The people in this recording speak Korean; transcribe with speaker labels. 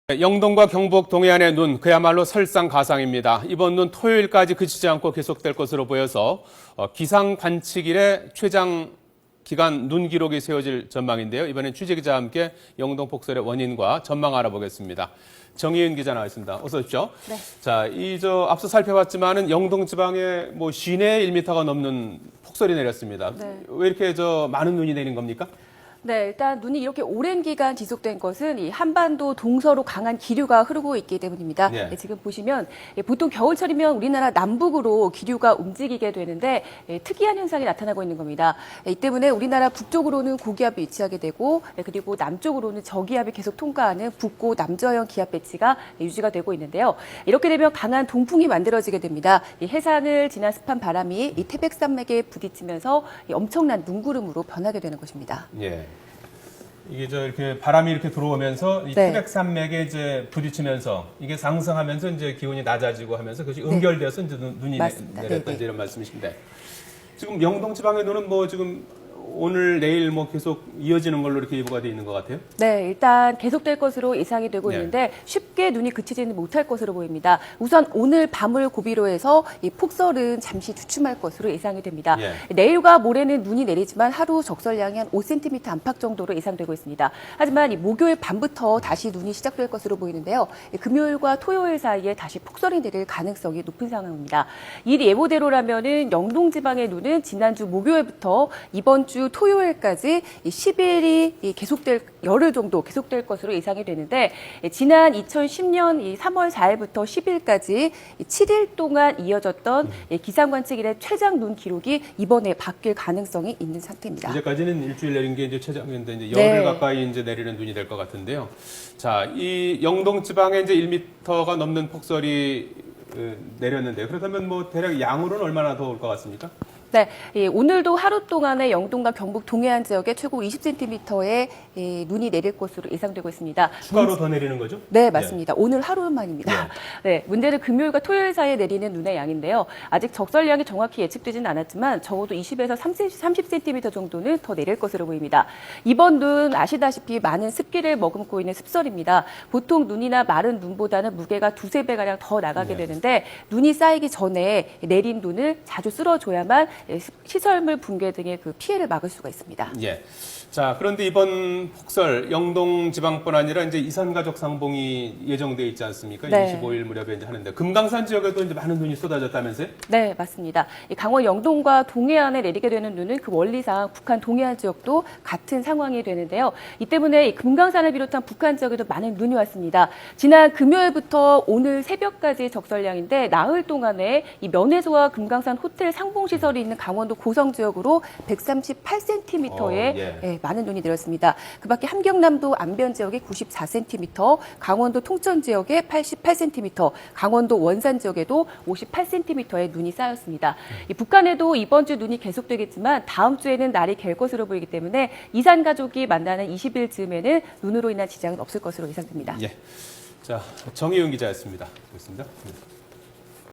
Speaker 1: 영동과 경북 동해안의 눈, 그야말로 설상가상입니다. 이번 눈 토요일까지 그치지 않고 계속될 것으로 보여서 기상 관측일에 최장 기간 눈 기록이 세워질 전망인데요. 이번엔 취재기자와 함께 영동 폭설의 원인과 전망 알아보겠습니다. 정희은 기자 나와 있습니다. 어서 오십시오.
Speaker 2: 네.
Speaker 1: 자, 앞서 살펴봤지만은 영동 지방에 시내에 1m가 넘는 폭설이 내렸습니다.
Speaker 2: 네.
Speaker 1: 왜 이렇게 많은 눈이 내린 겁니까?
Speaker 2: 네, 일단 눈이 이렇게 오랜 기간 지속된 것은 이 한반도 동서로 강한 기류가 흐르고 있기 때문입니다.
Speaker 1: 네.
Speaker 2: 지금 보시면 보통 겨울철이면 우리나라 남북으로 기류가 움직이게 되는데 특이한 현상이 나타나고 있는 겁니다. 이 때문에 우리나라 북쪽으로는 고기압이 위치하게 되고 그리고 남쪽으로는 저기압이 계속 통과하는 북고 남저형 기압 배치가 유지가 되고 있는데요. 이렇게 되면 강한 동풍이 만들어지게 됩니다. 이 해상을 지난 습한 바람이 이 태백산맥에 부딪히면서 엄청난 눈구름으로 변하게 되는 것입니다.
Speaker 1: 예. 이게 이렇게 바람이 이렇게 들어오면서 이
Speaker 2: 네.
Speaker 1: 태백산맥에 이제 부딪히면서 이게 상승하면서 이제 기온이 낮아지고 하면서 그것이 연결되어서 이제 눈이
Speaker 2: 맞습니다.
Speaker 1: 내렸다
Speaker 2: 네.
Speaker 1: 이제 이런 말씀이신데 지금 영동 지방의 눈은 지금 오늘 내일 계속 이어지는 걸로 이렇게 예보가 돼 있는 것 같아요.
Speaker 2: 네, 일단 계속될 것으로 예상이 되고
Speaker 1: 네.
Speaker 2: 있는데 쉽게 눈이 그치지는 못할 것으로 보입니다. 우선 오늘 밤을 고비로 해서 이 폭설은 잠시 주춤할 것으로 예상이 됩니다.
Speaker 1: 예.
Speaker 2: 내일과 모레는 눈이 내리지만 하루 적설량이 한 5cm 안팎 정도로 예상되고 있습니다. 하지만 이 목요일 밤부터 다시 눈이 시작될 것으로 보이는데요. 금요일과 토요일 사이에 다시 폭설이 내릴 가능성이 높은 상황입니다. 이 예보대로라면은 영동 지방의 눈은 지난주 목요일부터 이번 주 토요일까지 10일이 계속될 열흘 정도 계속될 것으로 예상이 되는데 지난 2010년 3월 4일부터 10일까지 7일 동안 이어졌던 기상관측일의 최장 눈 기록이 이번에 바뀔 가능성이 있는 상태입니다.
Speaker 1: 이제까지는 일주일 내린 게 이제 최장인데 이제
Speaker 2: 네.
Speaker 1: 열흘 가까이 이제 내리는 눈이 될 것 같은데요. 자, 이 영동 지방에 이제 1m가 넘는 폭설이 내렸는데 그렇다면 대략 양으로는 얼마나 더 올 것 같습니까?
Speaker 2: 네, 오늘도 하루 동안에 영동과 경북 동해안 지역에 최고 20cm의 눈이 내릴 것으로 예상되고 있습니다.
Speaker 1: 추가로 더 내리는 거죠?
Speaker 2: 네, 맞습니다. 오늘 하루만입니다.
Speaker 1: 네.
Speaker 2: 네, 문제는 금요일과 토요일 사이에 내리는 눈의 양인데요. 아직 적설량이 정확히 예측되지는 않았지만 적어도 20에서 30cm 정도는 더 내릴 것으로 보입니다. 이번 눈 아시다시피 많은 습기를 머금고 있는 습설입니다. 보통 눈이나 마른 눈보다는 무게가 두세 배가량 더 나가게
Speaker 1: 네.
Speaker 2: 되는데 눈이 쌓이기 전에 내린 눈을 자주 쓸어줘야만 시설물 붕괴 등의 그 피해를 막을 수가 있습니다.
Speaker 1: 예. 자, 그런데 이번 폭설 영동 지방뿐 아니라 이제 이산가족 상봉이 예정돼 있지 않습니까?
Speaker 2: 네.
Speaker 1: 25일 무렵에 이제 하는데 금강산 지역에도 이제 많은 눈이 쏟아졌다면서요?
Speaker 2: 네, 맞습니다. 이 강원 영동과 동해안에 내리게 되는 눈은 그 원리상 북한 동해안 지역도 같은 상황이 되는데요. 이 때문에 이 금강산을 비롯한 북한 지역에도 많은 눈이 왔습니다. 지난 금요일부터 오늘 새벽까지 적설량인데 나흘 동안에 이 면회소와 금강산 호텔 상봉시설이 있는 강원도 고성 지역으로 138cm의 많은 눈이 내렸습니다. 그 밖에 함경남도 안변 지역에 94cm, 강원도 통천 지역에 88cm, 강원도 원산 지역에도 58cm의 눈이 쌓였습니다. 이 북한에도 이번 주 눈이 계속되겠지만 다음 주에는 날이 갤 것으로 보이기 때문에 이산 가족이 만나는 20일 즈음에는 눈으로 인한 지장은 없을 것으로 예상됩니다.
Speaker 1: 예. 자, 정희은 기자였습니다. 고맙습니다.